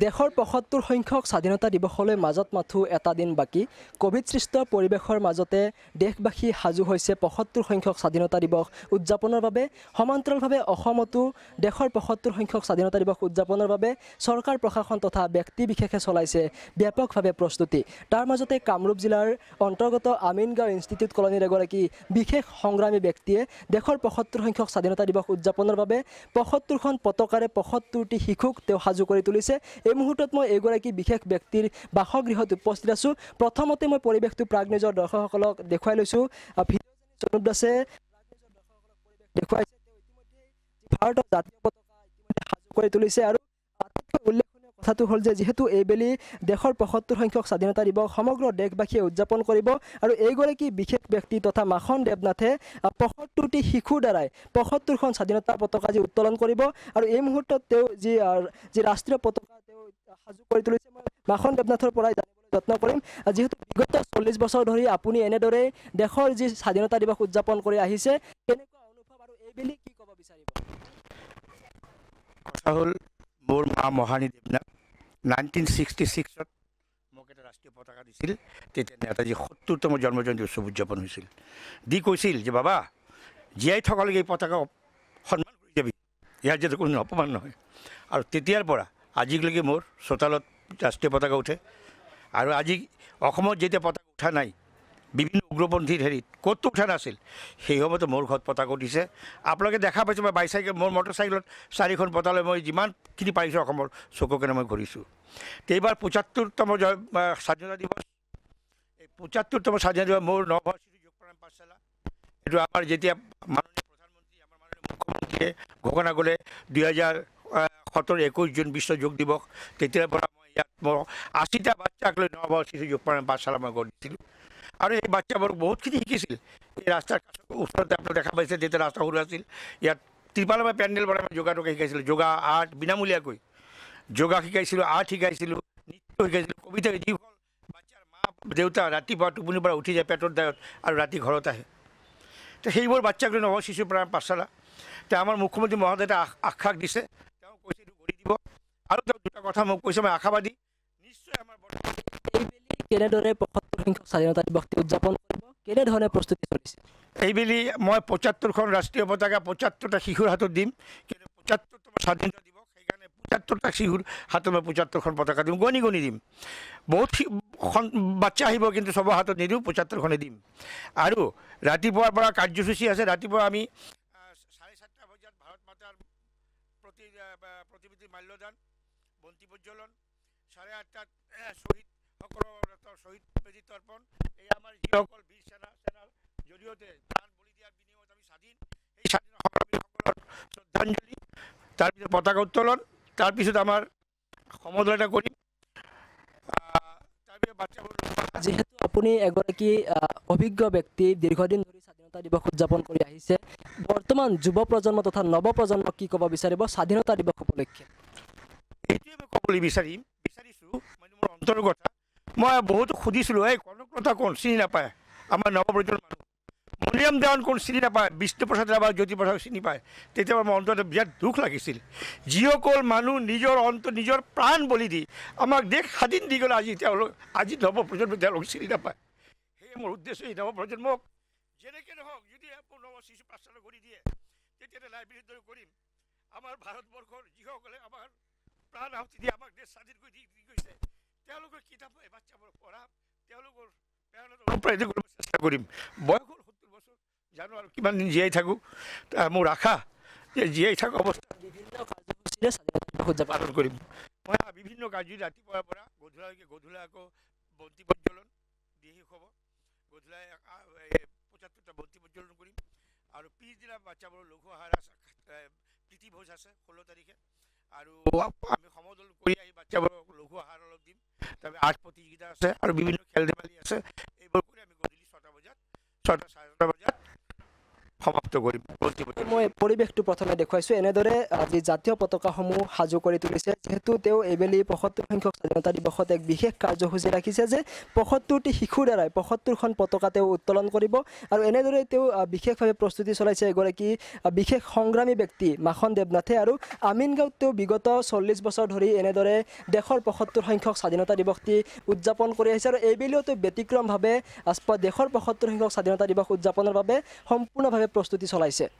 দেশৰ ৭৫ সংখ্যক স্বাধীনতা দিৱসলৈ মাজত মাথো এটা দিন বাকী কোভিড সৃষ্ট পৰিৱেশৰ মাজতে দেশবাসী সাজু হৈছে ৭৫ সংখ্যক স্বাধীনতা দিৱস উদযাপনৰ বাবে সমান্তৰালভাৱে অসমতো দেশৰ ৭৫ সংখ্যক স্বাধীনতা দিৱস উদযাপনৰ বাবে চৰকাৰ প্ৰশাসন তথা ব্যক্তি বিশেষে চলাইছে ব্যাপকভাৱে প্ৰস্তুতি তাৰ মাজতে কামৰূপ জিলাৰ অন্তৰ্গত আমিনগাঁও ইনষ্টিটিউট কলনীৰ এগৰাকী বিশেষ সংগ্ৰামী ব্যক্তিয়ে দেশৰ ৭৫ সংখ্যক স্বাধীনতা দিৱস উদযাপনৰ বাবে ৭৫খন পতাকাৰে ৭৫টি শিশুক তেওঁ সাজু কৰি তুলিছে। এই মুহূৰ্তত মই এগৰাকী বিশেষ ব্যক্তিৰ বাসগৃহত উপস্থিত আছো। প্ৰথমতে মই পৰিৱেশটো প্ৰাগ নিজৰ দৰ্শকসকলক দেখুৱাই লৈছো। ভিডিঅ' দাসে দেখুৱাইছে তেওঁ ইতিমধ্যে ভাৰতৰ জাতীয় পতাকা ইতিমধ্যে সাজু কৰি তুলিছে আৰু আটাইতকৈ উল্লেখনীয় কথাটো হ'ল যে যিহেতু এইবেলি দেশৰ ৭৫ সংখ্যক স্বাধীনতা দিৱস সমগ্ৰ দেশবাসীয়ে উদযাপন কৰিব আৰু এইগৰাকী বিশেষ ব্যক্তি তথা মাখন দেৱনাথে ৭৫টি শিশুৰ দ্বাৰাই ৭৫খন স্বাধীনতা পতাকা যি উত্তোলন কৰিব আৰু এই মুহূৰ্তত তেওঁ যি ৰাষ্ট্ৰীয় পতাকা তেওঁ সাজু কৰি তুলিছে। মই মাখন দেৱনাথৰ পৰাই জানিবলৈ যত্ন কৰিম যিহেতু বিগত ৪০ বছৰ ধৰি আপুনি এনেদৰে দেশৰ যি স্বাধীনতা দিৱস উদযাপন কৰি আহিছে কেনেকুৱা অনুভৱ আৰু এইবেলি কি ক'ব বিচাৰিব? কথা হ'ল মোৰ মা মহানী দেৱনাথ 1966ত মোক এটা ৰাষ্ট্ৰীয় পতাকা দিছিল। তেতিয়া নেতাজী ৭০তম জন্মজয়ন্তী উৎসৱ উদযাপন হৈছিল। দি কৈছিল যে বাবা জীয়াই থকালৈকে এই পতাকা সন্মান কৰি যাবি, ইয়াৰ যাতে কোনো অপমান নহয়। আৰু তেতিয়াৰ পৰা আজিলৈকে মোৰ চোতালত ৰাষ্ট্ৰীয় পতাকা উঠে আৰু আজি অসমত যেতিয়া পতাকা উঠা নাই বিভিন্ন উগ্ৰপন্থীৰ হেৰিত ক'তো উঠা নাছিল সেই সময়তো মোৰ ঘৰত পতাকা উঠিছে। আপোনালোকে দেখা পাইছে মই বাইচাইকেল মোৰ মটৰচাইকেলত 4খন পতালৈ মই যিমানখিনি পাৰিছোঁ অসমৰ চকুকেনে মই ঘূৰিছোঁ। এইবাৰ ৭৫তম স্বাধীনতা দিৱস এই ৭৫তম স্বাধীনতা দিৱস মোৰ নৱভাৰচিটি যোগপ্ৰাণ পাঠশালা এইটো আমাৰ যেতিয়া মাননীয় প্ৰধানমন্ত্ৰী আমাৰ মাননীয় মুখ্যমন্ত্ৰীয়ে ঘোষণা কৰে ২০১৭-২১ জুন বিশ্ব যোগ দিৱস তেতিয়াৰ পৰা মই ইয়াত মই ৮০টা বাচ্চাক লৈ নৱভাৰচিটি যোগপ্ৰাণ পাঠশালা মই গঢ় দিছিলোঁ আৰু এই বাচ্চাবোৰক বহুতখিনি শিকিছিল। এই ৰাস্তাৰ ওচৰতে আপোনালোকে দেখা পাইছে তেতিয়া ৰাস্তা সৰু আছিল ইয়াত ত্ৰিপালৰ পৰা পেণ্ডেল বনাই মই যোগা শিকাইছিলোঁ। যোগা আৰ্ট বিনামূলীয়াকৈ যোগা শিকাইছিলোঁ, আৰ্ট শিকাইছিলোঁ, নৃত্য শিকাইছিলোঁ, কবিতা। যিসকল বাচ্চাৰ মা দেউতা ৰাতিপুৱা টোপনিৰ পৰা উঠি যায় পেটৰ দায়ত আৰু ৰাতি ঘৰত আহে তো সেইবোৰ বাচ্চাক লৈ নৱ শিশু প্ৰাণ পাঠশালা তেওঁ আমাৰ মুখ্যমন্ত্ৰী মহোদয়ে এটা আশ্বাস দিছে। তেওঁ কৈছে এইটো গঢ়ি দিব আৰু তেওঁ দুটা কথা মোক কৈছে মই আশাবাদী নিশ্চয় আমাৰ এইবেলি কেনেদৰে ৭৫ সংখ্যক স্বাধীনতা দিৱস উদযাপন কৰিব, কেনেধৰণে প্ৰস্তুতি চলিছে? এইবেলি মই ৭৫খন ৰাষ্ট্ৰীয় পতাকা ৭৫টা শিশুৰ হাতত দিম। কিন্তু ৭৫তম স্বাধীনতা দিৱস সেইকাৰণে ৭৫টা শিশুৰ হাতত মই ৭৫খন পতাকা দিম, গণি দিম। বহুত বাচ্চা আহিব কিন্তু চবৰ হাতত নিদিওঁ, ৭৫খনে দিম। আৰু ৰাতিপুৱাৰ পৰা কাৰ্যসূচী আছে। ৰাতিপুৱা আমি ৭:৩০ বজাত ভাৰত মাতাৰ প্ৰতিমূৰ্তি মাল্যদান বন্তি প্ৰজ্বলন, ৮:৩০টাত শ্বহীদসকলৰ শ্বহীদ বেদী তৰ্পণ। এই আমাৰ যিসকল বীৰ সেনাৰ জৰিয়তে প্ৰাণ বলি দিয়াৰ বিনিময়ত আমি স্বাধীন এই স্বাধীন সংগ্ৰামীসকলৰ শ্ৰদ্ধাঞ্জলি, তাৰপিছত পতাকা উত্তোলন, তাৰপিছত আমাৰ সমদলতা কৰিম। তাৰপিছত বাচ্চাবোৰ যিহেতু আপুনি এগৰাকী অভিজ্ঞ ব্যক্তি দীৰ্ঘদিন ধৰি স্বাধীনতা দিৱস উদযাপন কৰি আহিছে, বৰ্তমান যুৱ প্ৰজন্ম তথা নৱ প্ৰজন্মক কি ক'ব বিচাৰিব স্বাধীনতা দিৱস উপলক্ষে? এইটোৱে মই ক'বলৈ বিচাৰিছোঁ মানে মোৰ অন্তৰৰ কথা। মই বহুতো সুধিছিলোঁ এই কনকলতা কোন চিনি নাপায়, আমাৰ নৱপ্ৰজন্মৰ মানুহ মণিৰাম দেৱান কোন চিনি নাপায়, বিষ্ণুপ্ৰসাদ ৰাভা জ্যোতিপ্ৰসাদ চিনি পায়। তেতিয়া মোৰ অন্তৰত বিৰাট দুখ লাগিছিল। যিসকল মানুহ নিজৰ প্ৰাণ বলি দি আমাক দেশ স্বাধীন দি গ'লে আজি নৱপ্ৰজন্মই তেওঁলোক চিনি নাপায়। সেয়ে মোৰ উদ্দেশ্য এই নৱপ্ৰজন্মক যেনেকৈ নহওক যদি নৱ শিশু পাঠশালা গঢ়ি দিয়ে তেতিয়া লাইব্ৰেৰীৰ দৰে কৰিম। আমাৰ ভাৰতবৰ্ষৰ যিসকলে আমাৰ প্ৰাণ আহুতি দি আমাক দেশ স্বাধীন কৰি দি গৈছে তেওঁলোকৰ কিতাপ এই বাচ্চাবোৰক পঢ়াম, তেওঁলোকৰ প্ৰেৰণাত অনুপ্ৰাণিত কৰিব চেষ্টা কৰিম। বয়স হ'ল ৭০ বছৰ, জানো আৰু কিমান দিন জীয়াই থাকোঁ। মোৰ আশা যে জীয়াই থকা অৱস্থাত বিভিন্ন কাৰ্যসূচীৰে স্বাধীনতা দিৱস উদযাপন পালন কৰিম। মই বিভিন্ন কাৰ্যসূচী ৰাতিপুৱাৰ পৰা গধূলা আকৌ বন্তি প্ৰজ্বলন দি শেষ হ'ব। গধূলাই ৭৫টা বন্তি প্ৰজ্বলন কৰিম আৰু পিছদিনা বাচ্চাবোৰৰ লঘু আহাৰ প্ৰীতি ভোজ আছে 16 তাৰিখে আৰু আমি সমদল কৰি আহি বাচ্চাবোৰক লঘু আহাৰ অলপ দিম। তাৰপিছত আৰ্ট প্ৰতিযোগিতা আছে আৰু বিভিন্ন খেল ধেমালি আছে। এইবোৰ কৰি আমি গধূলি 6টা বজাত 6টা চাৰে 6টা বজাত সমাপ্ত কৰিম। মই পৰিৱেশটো প্ৰথমে দেখুৱাইছোঁ এনেদৰে আজি জাতীয় পতাকাসমূহ সাজু কৰি তুলিছে যিহেতু তেওঁ এইবেলি ৭৫ সংখ্যক স্বাধীনতা দিৱসত এক বিশেষ কাৰ্যসূচী ৰাখিছে যে ৭৫টি শিশুৰ দ্বাৰাই ৭৫খন পতাকা তেওঁ উত্তোলন কৰিব আৰু এনেদৰে তেওঁ বিশেষভাৱে প্ৰস্তুতি চলাইছে এগৰাকী বিশেষ সংগ্ৰামী ব্যক্তি মাখন দেৱনাথে আৰু আমিনগাঁৱত তেওঁ বিগত ৪০ বছৰ ধৰি এনেদৰে দেশৰ ৭৫ সংখ্যক স্বাধীনতা দিৱসটি উদযাপন কৰি আহিছে আৰু এইবেলিও তেওঁ ব্যতিক্ৰমভাৱে দেশৰ ৭৫ সংখ্যক স্বাধীনতা দিৱস উদযাপনৰ বাবে সম্পূৰ্ণভাৱে প্ৰস্তুতি চলাইছে